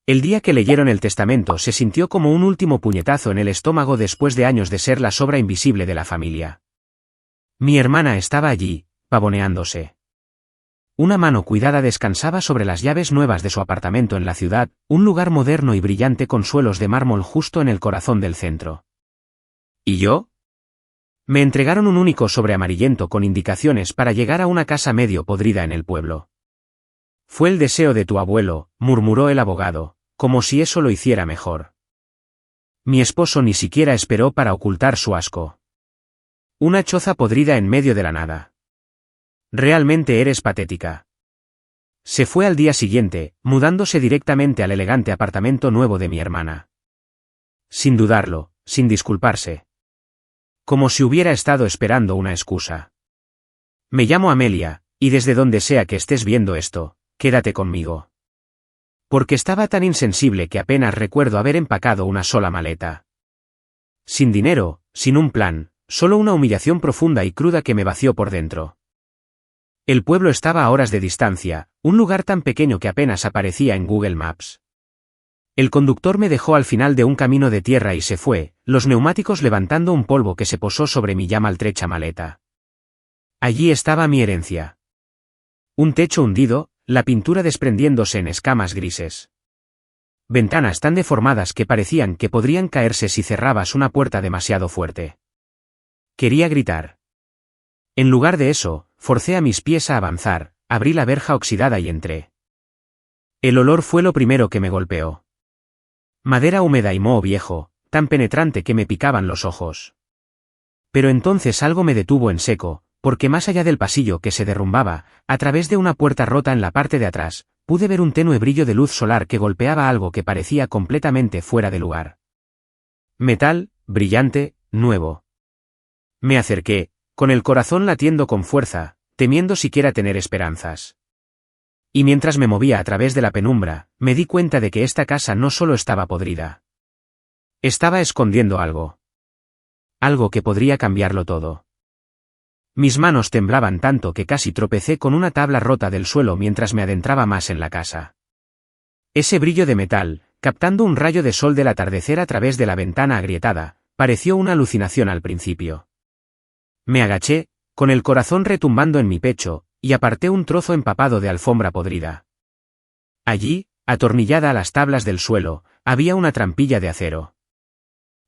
El día que leyeron el testamento se sintió como un último puñetazo en el estómago después de años de ser la sombra invisible de la familia. Mi hermana estaba allí, pavoneándose. Una mano cuidada descansaba sobre las llaves nuevas de su apartamento en la ciudad, un lugar moderno y brillante con suelos de mármol justo en el corazón del centro. ¿Y yo? Me entregaron un único sobre amarillento con indicaciones para llegar a una casa medio podrida en el pueblo. Fue el deseo de tu abuelo, murmuró el abogado, como si eso lo hiciera mejor. Mi esposo ni siquiera esperó para ocultar su asco. Una choza podrida en medio de la nada. Realmente eres patética. Se fue al día siguiente, mudándose directamente al elegante apartamento nuevo de mi hermana. Sin dudarlo, sin disculparse. Como si hubiera estado esperando una excusa. Me llamo Amelia, y desde donde sea que estés viendo esto, quédate conmigo. Porque estaba tan insensible que apenas recuerdo haber empacado una sola maleta. Sin dinero, sin un plan, solo una humillación profunda y cruda que me vació por dentro. El pueblo estaba a horas de distancia, un lugar tan pequeño que apenas aparecía en Google Maps. El conductor me dejó al final de un camino de tierra y se fue, los neumáticos levantando un polvo que se posó sobre mi ya maltrecha maleta. Allí estaba mi herencia. Un techo hundido, la pintura desprendiéndose en escamas grises. Ventanas tan deformadas que parecían que podrían caerse si cerrabas una puerta demasiado fuerte. Quería gritar. En lugar de eso, forcé a mis pies a avanzar, abrí la verja oxidada y entré. El olor fue lo primero que me golpeó. Madera húmeda y moho viejo, tan penetrante que me picaban los ojos. Pero entonces algo me detuvo en seco, porque más allá del pasillo que se derrumbaba, a través de una puerta rota en la parte de atrás, pude ver un tenue brillo de luz solar que golpeaba algo que parecía completamente fuera de lugar. Metal, brillante, nuevo. Me acerqué, con el corazón latiendo con fuerza, temiendo siquiera tener esperanzas. Y mientras me movía a través de la penumbra, me di cuenta de que esta casa no solo estaba podrida. Estaba escondiendo algo. Algo que podría cambiarlo todo. Mis manos temblaban tanto que casi tropecé con una tabla rota del suelo mientras me adentraba más en la casa. Ese brillo de metal, captando un rayo de sol del atardecer a través de la ventana agrietada, pareció una alucinación al principio. Me agaché, con el corazón retumbando en mi pecho, y aparté un trozo empapado de alfombra podrida. Allí, atornillada a las tablas del suelo, había una trampilla de acero.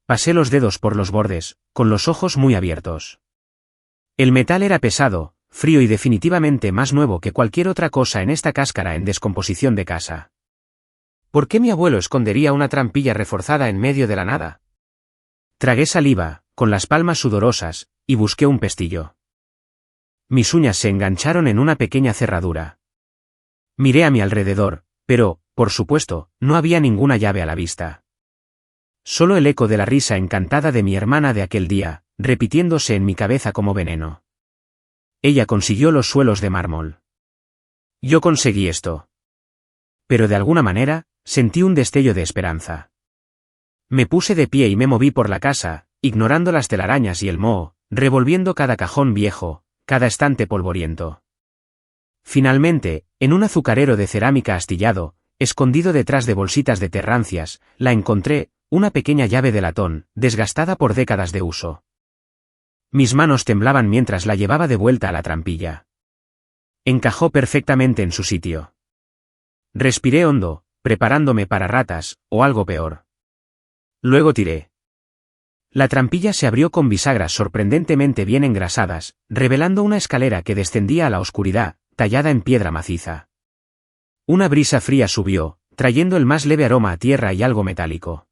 Pasé los dedos por los bordes, con los ojos muy abiertos. El metal era pesado, frío y definitivamente más nuevo que cualquier otra cosa en esta cáscara en descomposición de casa. ¿Por qué mi abuelo escondería una trampilla reforzada en medio de la nada? Tragué saliva, con las palmas sudorosas, y busqué un pestillo. Mis uñas se engancharon en una pequeña cerradura. Miré a mi alrededor, pero, por supuesto, no había ninguna llave a la vista. Solo el eco de la risa encantada de mi hermana de aquel día, repitiéndose en mi cabeza como veneno. Ella consiguió los suelos de mármol. Yo conseguí esto. Pero de alguna manera, sentí un destello de esperanza. Me puse de pie y me moví por la casa, ignorando las telarañas y el moho, revolviendo cada cajón viejo, cada estante polvoriento. Finalmente, en un azucarero de cerámica astillado, escondido detrás de bolsitas de terrancias, la encontré, una pequeña llave de latón, desgastada por décadas de uso. Mis manos temblaban mientras la llevaba de vuelta a la trampilla. Encajó perfectamente en su sitio. Respiré hondo, preparándome para ratas, o algo peor. Luego tiré. La trampilla se abrió con bisagras sorprendentemente bien engrasadas, revelando una escalera que descendía a la oscuridad, tallada en piedra maciza. Una brisa fría subió, trayendo el más leve aroma a tierra y algo metálico.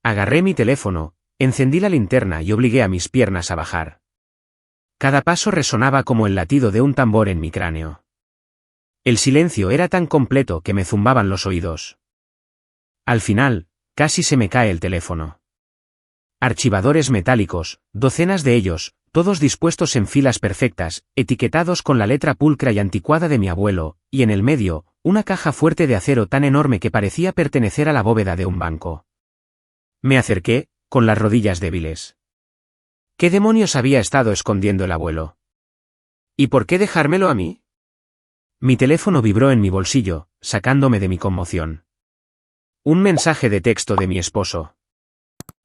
Agarré mi teléfono, encendí la linterna y obligué a mis piernas a bajar. Cada paso resonaba como el latido de un tambor en mi cráneo. El silencio era tan completo que me zumbaban los oídos. Al final, casi se me cae el teléfono. Archivadores metálicos, docenas de ellos, todos dispuestos en filas perfectas, etiquetados con la letra pulcra y anticuada de mi abuelo, y en el medio, una caja fuerte de acero tan enorme que parecía pertenecer a la bóveda de un banco. Me acerqué, con las rodillas débiles. ¿Qué demonios había estado escondiendo el abuelo? ¿Y por qué dejármelo a mí? Mi teléfono vibró en mi bolsillo, sacándome de mi conmoción. Un mensaje de texto de mi esposo.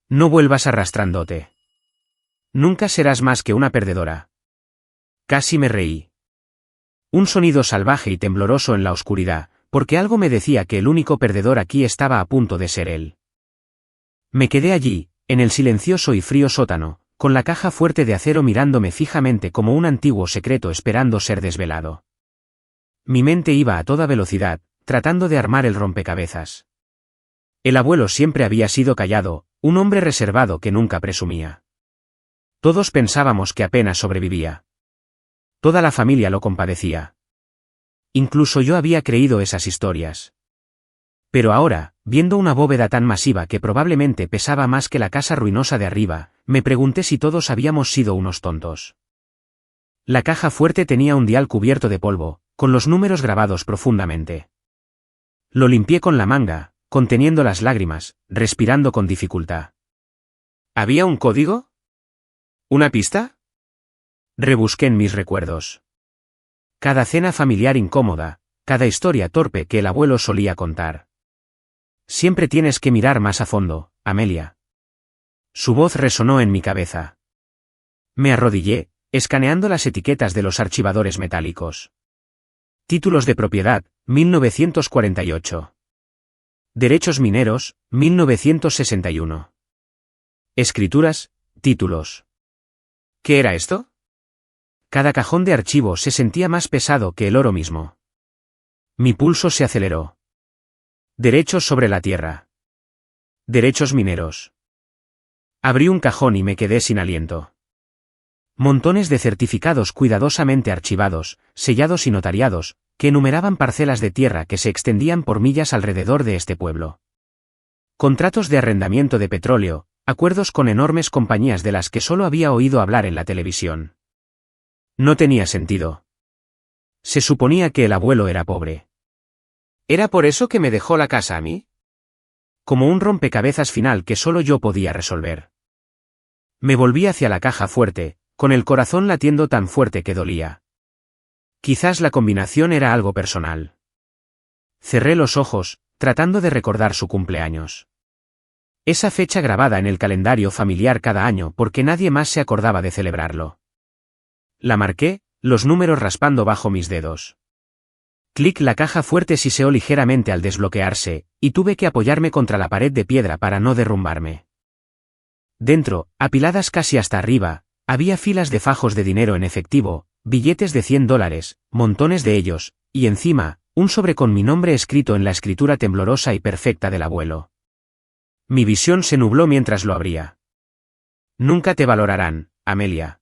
No vuelvas arrastrándote. Nunca serás más que una perdedora. Casi me reí. Un sonido salvaje y tembloroso en la oscuridad, porque algo me decía que el único perdedor aquí estaba a punto de ser él. Me quedé allí, en el silencioso y frío sótano, con la caja fuerte de acero mirándome fijamente como un antiguo secreto esperando ser desvelado. Mi mente iba a toda velocidad, tratando de armar el rompecabezas. El abuelo siempre había sido callado, un hombre reservado que nunca presumía. Todos pensábamos que apenas sobrevivía. Toda la familia lo compadecía. Incluso yo había creído esas historias. Pero ahora, viendo una bóveda tan masiva que probablemente pesaba más que la casa ruinosa de arriba, me pregunté si todos habíamos sido unos tontos. La caja fuerte tenía un dial cubierto de polvo, con los números grabados profundamente. Lo limpié con la manga, conteniendo las lágrimas, respirando con dificultad. ¿Había un código? ¿Una pista? Rebusqué en mis recuerdos. Cada cena familiar incómoda, cada historia torpe que el abuelo solía contar. Siempre tienes que mirar más a fondo, Amelia. Su voz resonó en mi cabeza. Me arrodillé, escaneando las etiquetas de los archivadores metálicos. Títulos de propiedad, 1948. Derechos mineros, 1961. Escrituras, títulos. ¿Qué era esto? Cada cajón de archivo se sentía más pesado que el oro mismo. Mi pulso se aceleró. Derechos sobre la tierra. Derechos mineros. Abrí un cajón y me quedé sin aliento. Montones de certificados cuidadosamente archivados, sellados y notariados, que enumeraban parcelas de tierra que se extendían por millas alrededor de este pueblo. Contratos de arrendamiento de petróleo, acuerdos con enormes compañías de las que solo había oído hablar en la televisión. No tenía sentido. Se suponía que el abuelo era pobre. ¿Era por eso que me dejó la casa a mí? Como un rompecabezas final que solo yo podía resolver. Me volví hacia la caja fuerte, con el corazón latiendo tan fuerte que dolía. Quizás la combinación era algo personal. Cerré los ojos, tratando de recordar su cumpleaños. Esa fecha grabada en el calendario familiar cada año porque nadie más se acordaba de celebrarlo. La marqué, los números raspando bajo mis dedos. Clic, la caja fuerte siseó ligeramente al desbloquearse, y tuve que apoyarme contra la pared de piedra para no derrumbarme. Dentro, apiladas casi hasta arriba, había filas de fajos de dinero en efectivo, billetes de $100, montones de ellos, y encima, un sobre con mi nombre escrito en la escritura temblorosa y perfecta del abuelo. Mi visión se nubló mientras lo abría. Nunca te valorarán, Amelia.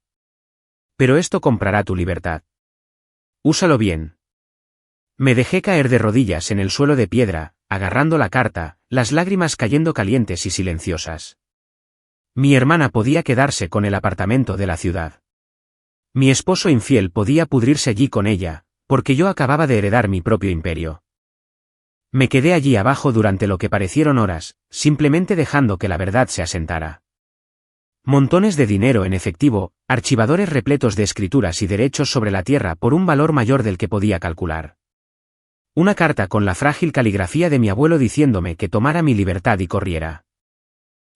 Pero esto comprará tu libertad. Úsalo bien. Me dejé caer de rodillas en el suelo de piedra, agarrando la carta, las lágrimas cayendo calientes y silenciosas. Mi hermana podía quedarse con el apartamento de la ciudad. Mi esposo infiel podía pudrirse allí con ella, porque yo acababa de heredar mi propio imperio. Me quedé allí abajo durante lo que parecieron horas, simplemente dejando que la verdad se asentara. Montones de dinero en efectivo, archivadores repletos de escrituras y derechos sobre la tierra por un valor mayor del que podía calcular. Una carta con la frágil caligrafía de mi abuelo diciéndome que tomara mi libertad y corriera.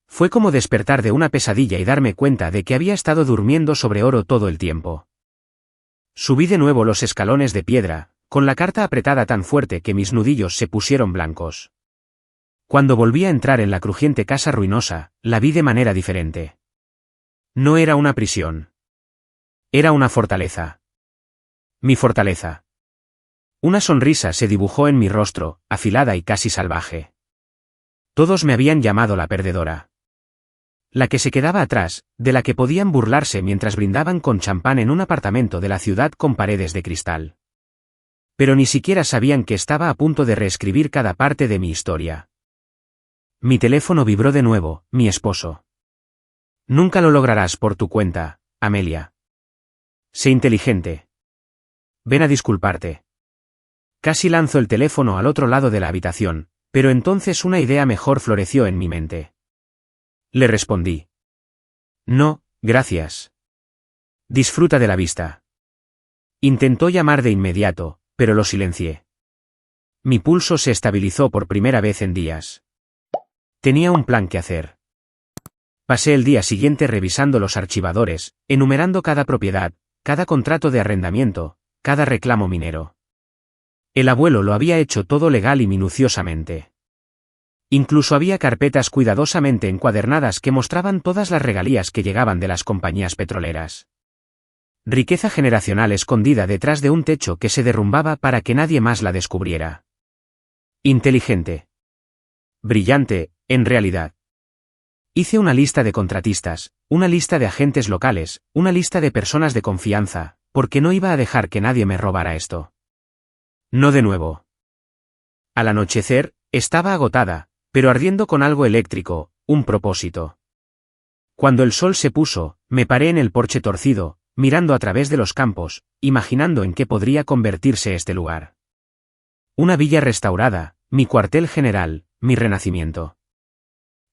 Fue como despertar de una pesadilla y darme cuenta de que había estado durmiendo sobre oro todo el tiempo. Subí de nuevo los escalones de piedra, con la carta apretada tan fuerte que mis nudillos se pusieron blancos. Cuando volví a entrar en la crujiente casa ruinosa, la vi de manera diferente. No era una prisión. Era una fortaleza. Mi fortaleza. Una sonrisa se dibujó en mi rostro, afilada y casi salvaje. Todos me habían llamado la perdedora. La que se quedaba atrás, de la que podían burlarse mientras brindaban con champán en un apartamento de la ciudad con paredes de cristal. Pero ni siquiera sabían que estaba a punto de reescribir cada parte de mi historia. Mi teléfono vibró de nuevo, mi esposo. Nunca lo lograrás por tu cuenta, Amelia. Sé inteligente. Ven a disculparte. Casi lanzo el teléfono al otro lado de la habitación, pero entonces una idea mejor floreció en mi mente. Le respondí. No, gracias. Disfruta de la vista. Intentó llamar de inmediato, pero lo silencié. Mi pulso se estabilizó por primera vez en días. Tenía un plan que hacer. Pasé el día siguiente revisando los archivadores, enumerando cada propiedad, cada contrato de arrendamiento, cada reclamo minero. El abuelo lo había hecho todo legal y minuciosamente. Incluso había carpetas cuidadosamente encuadernadas que mostraban todas las regalías que llegaban de las compañías petroleras. Riqueza generacional escondida detrás de un techo que se derrumbaba para que nadie más la descubriera. Inteligente. Brillante, en realidad. Hice una lista de contratistas, una lista de agentes locales, una lista de personas de confianza, porque no iba a dejar que nadie me robara esto. No de nuevo. Al anochecer, estaba agotada, pero ardiendo con algo eléctrico, un propósito. Cuando el sol se puso, me paré en el porche torcido, mirando a través de los campos, imaginando en qué podría convertirse este lugar. Una villa restaurada, mi cuartel general, mi renacimiento.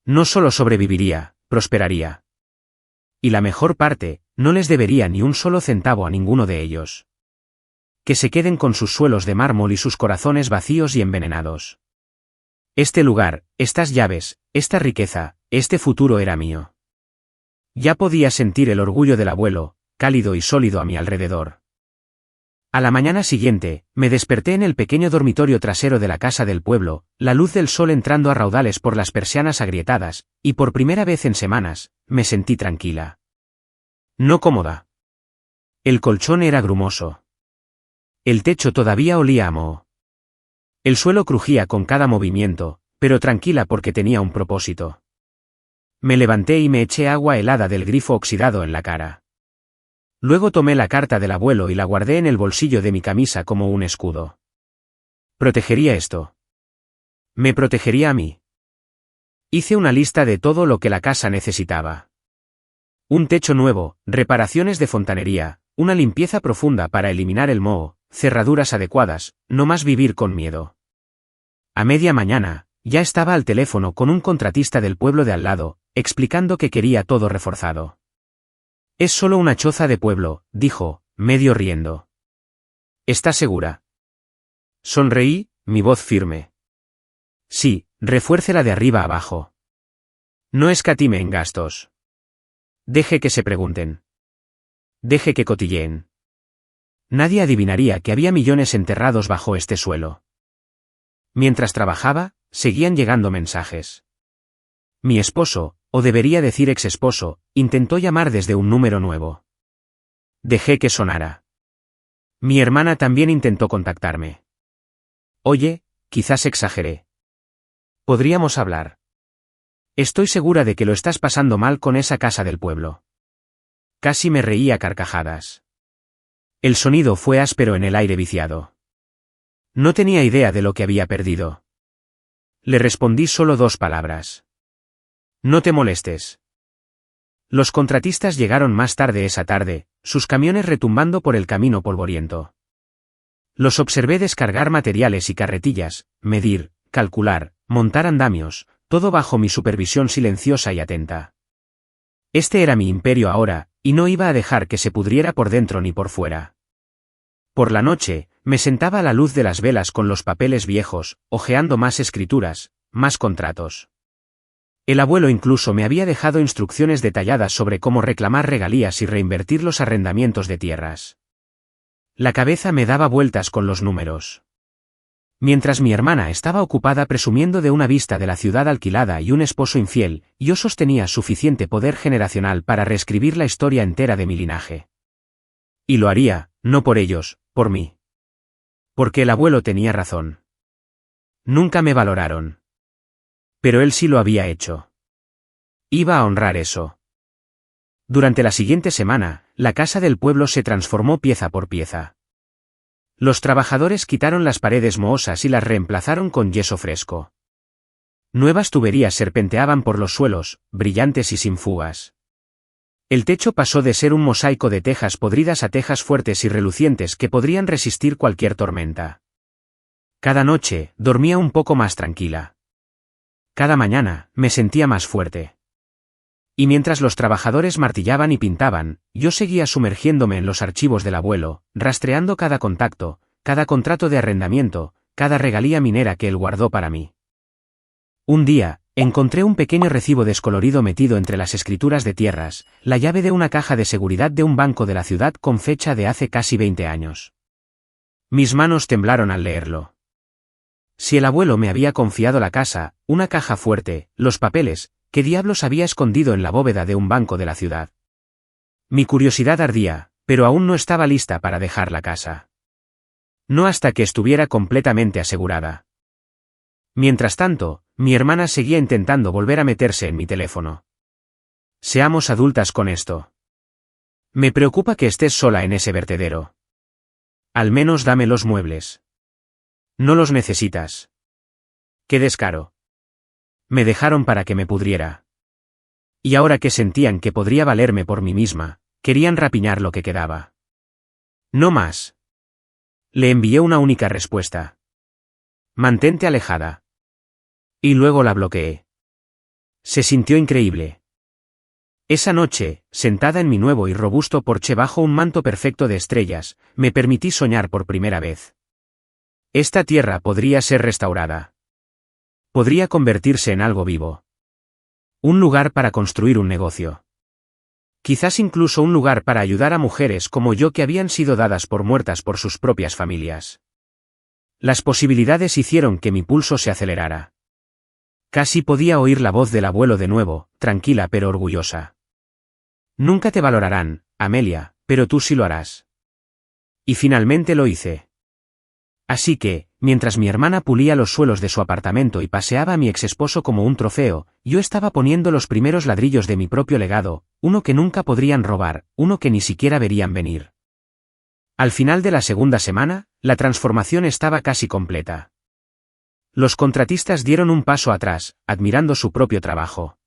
No solo sobreviviría, prosperaría. Y la mejor parte, no les debería ni un solo centavo a ninguno de ellos. Que se queden con sus suelos de mármol y sus corazones vacíos y envenenados. Este lugar, estas llaves, esta riqueza, este futuro era mío. Ya podía sentir el orgullo del abuelo, cálido y sólido a mi alrededor. A la mañana siguiente, me desperté en el pequeño dormitorio trasero de la casa del pueblo, la luz del sol entrando a raudales por las persianas agrietadas, y por primera vez en semanas, me sentí tranquila. No cómoda. El colchón era grumoso. El techo todavía olía a moho. El suelo crujía con cada movimiento, pero tranquila porque tenía un propósito. Me levanté y me eché agua helada del grifo oxidado en la cara. Luego tomé la carta del abuelo y la guardé en el bolsillo de mi camisa como un escudo. Protegería esto. Me protegería a mí. Hice una lista de todo lo que la casa necesitaba. Un techo nuevo, reparaciones de fontanería, una limpieza profunda para eliminar el moho, cerraduras adecuadas, no más vivir con miedo. A media mañana, ya estaba al teléfono con un contratista del pueblo de al lado, explicando que quería todo reforzado. Es solo una choza de pueblo, dijo, medio riendo. ¿Estás segura? Sonreí, mi voz firme. Sí, refuércela de arriba abajo. No escatime en gastos. Deje que se pregunten. Deje que cotilleen. Nadie adivinaría que había millones enterrados bajo este suelo. Mientras trabajaba, seguían llegando mensajes. Mi esposo, o debería decir exesposo, intentó llamar desde un número nuevo. Dejé que sonara. Mi hermana también intentó contactarme. Oye, quizás exageré. ¿Podríamos hablar? Estoy segura de que lo estás pasando mal con esa casa del pueblo. Casi me reí a carcajadas. El sonido fue áspero en el aire viciado. No tenía idea de lo que había perdido. Le respondí solo 2 palabras. No te molestes. Los contratistas llegaron más tarde esa tarde, sus camiones retumbando por el camino polvoriento. Los observé descargar materiales y carretillas, medir, calcular, montar andamios, todo bajo mi supervisión silenciosa y atenta. Este era mi imperio ahora, y no iba a dejar que se pudriera por dentro ni por fuera. Por la noche, me sentaba a la luz de las velas con los papeles viejos, hojeando más escrituras, más contratos. El abuelo incluso me había dejado instrucciones detalladas sobre cómo reclamar regalías y reinvertir los arrendamientos de tierras. La cabeza me daba vueltas con los números. Mientras mi hermana estaba ocupada presumiendo de una vista de la ciudad alquilada y un esposo infiel, yo sostenía suficiente poder generacional para reescribir la historia entera de mi linaje. Y lo haría, no por ellos, por mí. Porque el abuelo tenía razón. Nunca me valoraron. Pero él sí lo había hecho. Iba a honrar eso. Durante la siguiente semana, la casa del pueblo se transformó pieza por pieza. Los trabajadores quitaron las paredes mohosas y las reemplazaron con yeso fresco. Nuevas tuberías serpenteaban por los suelos, brillantes y sin fugas. El techo pasó de ser un mosaico de tejas podridas a tejas fuertes y relucientes que podrían resistir cualquier tormenta. Cada noche, dormía un poco más tranquila. Cada mañana, me sentía más fuerte. Y mientras los trabajadores martillaban y pintaban, yo seguía sumergiéndome en los archivos del abuelo, rastreando cada contacto, cada contrato de arrendamiento, cada regalía minera que él guardó para mí. Un día, Encontré un pequeño recibo descolorido metido entre las escrituras de tierras, la llave de una caja de seguridad de un banco de la ciudad con fecha de hace casi 20 años. Mis manos temblaron al leerlo. Si el abuelo me había confiado la casa, una caja fuerte, los papeles, ¿qué diablos había escondido en la bóveda de un banco de la ciudad? Mi curiosidad ardía, pero aún no estaba lista para dejar la casa. No hasta que estuviera completamente asegurada. Mientras tanto, mi hermana seguía intentando volver a meterse en mi teléfono. Seamos adultas con esto. Me preocupa que estés sola en ese vertedero. Al menos dame los muebles. No los necesitas. ¡Qué descaro! Me dejaron para que me pudriera. Y ahora que sentían que podría valerme por mí misma, querían rapiñar lo que quedaba. No más. Le envié una única respuesta. Mantente alejada. Y luego la bloqueé. Se sintió increíble. Esa noche, sentada en mi nuevo y robusto porche bajo un manto perfecto de estrellas, me permití soñar por primera vez. Esta tierra podría ser restaurada. Podría convertirse en algo vivo. Un lugar para construir un negocio. Quizás incluso un lugar para ayudar a mujeres como yo que habían sido dadas por muertas por sus propias familias. Las posibilidades hicieron que mi pulso se acelerara. Casi podía oír la voz del abuelo de nuevo, tranquila pero orgullosa. Nunca te valorarán, Amelia, pero tú sí lo harás. Y finalmente lo hice. Así que, mientras mi hermana pulía los suelos de su apartamento y paseaba a mi exesposo como un trofeo, yo estaba poniendo los primeros ladrillos de mi propio legado, uno que nunca podrían robar, uno que ni siquiera verían venir. Al final de la segunda semana, la transformación estaba casi completa. Los contratistas dieron un paso atrás, admirando su propio trabajo.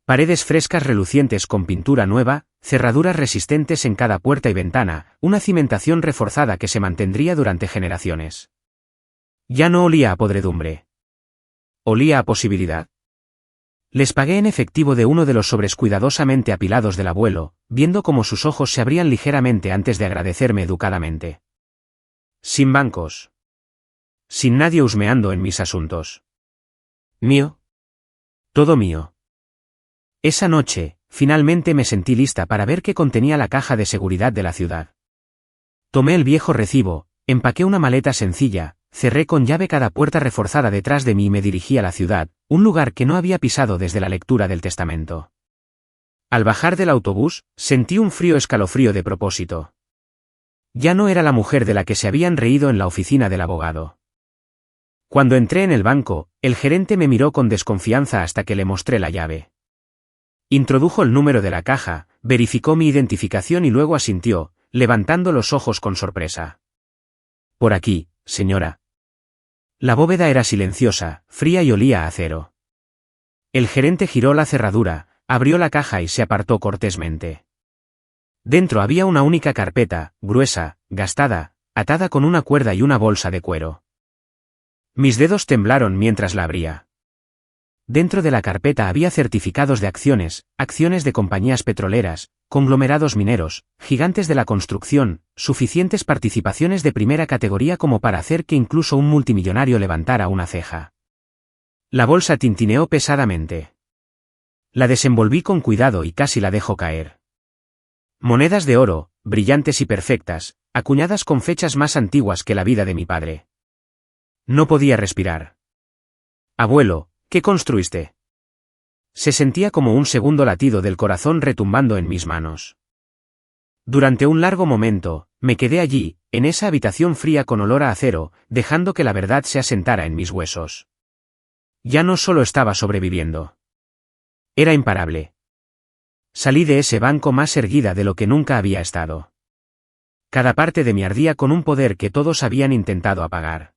Paredes frescas relucientes con pintura nueva, cerraduras resistentes en cada puerta y ventana, una cimentación reforzada que se mantendría durante generaciones. Ya no olía a podredumbre. Olía a posibilidad. Les pagué en efectivo de uno de los sobres cuidadosamente apilados del abuelo, viendo cómo sus ojos se abrían ligeramente antes de agradecerme educadamente. Sin bancos. Sin nadie husmeando en mis asuntos. Mío. Todo mío. Esa noche, finalmente me sentí lista para ver qué contenía la caja de seguridad de la ciudad. Tomé el viejo recibo, empaqué una maleta sencilla, cerré con llave cada puerta reforzada detrás de mí y me dirigí a la ciudad, un lugar que no había pisado desde la lectura del testamento. Al bajar del autobús, sentí un frío escalofrío de propósito. Ya no era la mujer de la que se habían reído en la oficina del abogado. Cuando entré en el banco, el gerente me miró con desconfianza hasta que le mostré la llave. Introdujo el número de la caja, verificó mi identificación y luego asintió, levantando los ojos con sorpresa. Por aquí, señora. La bóveda era silenciosa, fría y olía a acero. El gerente giró la cerradura, abrió la caja y se apartó cortésmente. Dentro había una única carpeta, gruesa, gastada, atada con una cuerda y una bolsa de cuero. Mis dedos temblaron mientras la abría. Dentro de la carpeta había certificados de acciones, acciones de compañías petroleras, conglomerados mineros, gigantes de la construcción, suficientes participaciones de primera categoría como para hacer que incluso un multimillonario levantara una ceja. La bolsa tintineó pesadamente. La desenvolví con cuidado y casi la dejó caer. Monedas de oro, brillantes y perfectas, acuñadas con fechas más antiguas que la vida de mi padre. No podía respirar. Abuelo, ¿qué construiste? Se sentía como un segundo latido del corazón retumbando en mis manos. Durante un largo momento, me quedé allí, en esa habitación fría con olor a acero, dejando que la verdad se asentara en mis huesos. Ya no solo estaba sobreviviendo. Era imparable. Salí de ese banco más erguida de lo que nunca había estado. Cada parte de mí ardía con un poder que todos habían intentado apagar.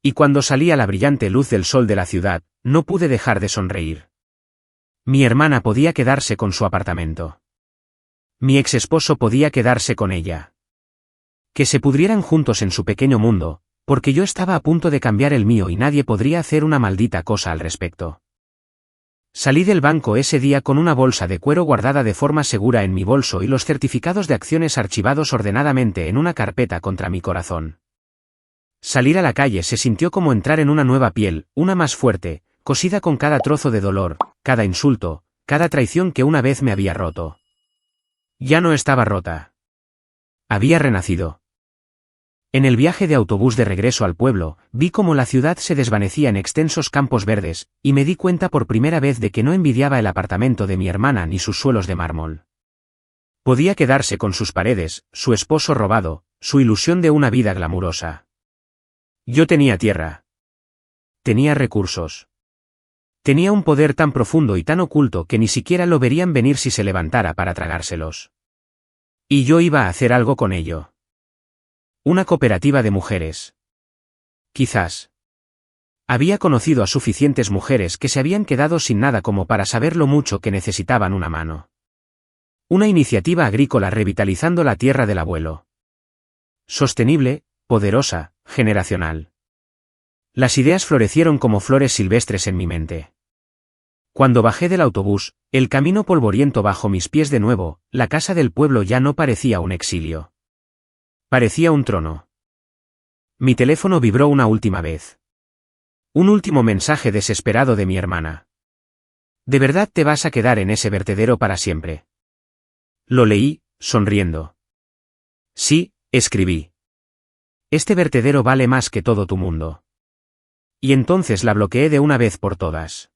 Y cuando salí a la brillante luz del sol de la ciudad, no pude dejar de sonreír. Mi hermana podía quedarse con su apartamento. Mi exesposo podía quedarse con ella. Que se pudrieran juntos en su pequeño mundo, porque yo estaba a punto de cambiar el mío y nadie podría hacer una maldita cosa al respecto. Salí del banco ese día con una bolsa de cuero guardada de forma segura en mi bolso y los certificados de acciones archivados ordenadamente en una carpeta contra mi corazón. Salir a la calle se sintió como entrar en una nueva piel, una más fuerte, cosida con cada trozo de dolor, cada insulto, cada traición que una vez me había roto. Ya no estaba rota. Había renacido. En el viaje de autobús de regreso al pueblo, vi cómo la ciudad se desvanecía en extensos campos verdes, y me di cuenta por primera vez de que no envidiaba el apartamento de mi hermana ni sus suelos de mármol. Podía quedarse con sus paredes, su esposo robado, su ilusión de una vida glamurosa. Yo tenía tierra. Tenía recursos. Tenía un poder tan profundo y tan oculto que ni siquiera lo verían venir si se levantara para tragárselos. Y yo iba a hacer algo con ello. Una cooperativa de mujeres. Quizás. Había conocido a suficientes mujeres que se habían quedado sin nada como para saber lo mucho que necesitaban una mano. Una iniciativa agrícola revitalizando la tierra del abuelo. Sostenible, poderosa, generacional. Las ideas florecieron como flores silvestres en mi mente. Cuando bajé del autobús, el camino polvoriento bajo mis pies de nuevo, la casa del pueblo ya no parecía un exilio. Parecía un trono. Mi teléfono vibró una última vez. Un último mensaje desesperado de mi hermana. ¿De verdad te vas a quedar en ese vertedero para siempre? Lo leí, sonriendo. Sí, escribí. Este vertedero vale más que todo tu mundo. Y entonces la bloqueé de una vez por todas.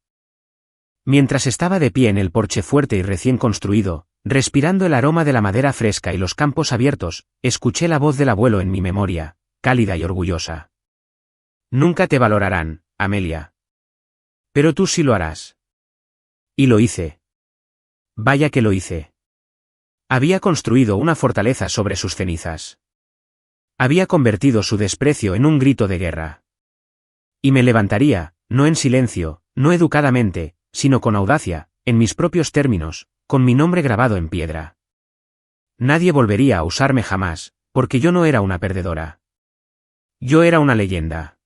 Mientras estaba de pie en el porche fuerte y recién construido, respirando el aroma de la madera fresca y los campos abiertos, escuché la voz del abuelo en mi memoria, cálida y orgullosa. Nunca te valorarán, Amelia. Pero tú sí lo harás. Y lo hice. Vaya que lo hice. Había construido una fortaleza sobre sus cenizas. Había convertido su desprecio en un grito de guerra. Y me levantaría, no en silencio, no educadamente, sino con audacia, en mis propios términos, con mi nombre grabado en piedra. Nadie volvería a usarme jamás, porque yo no era una perdedora. Yo era una leyenda.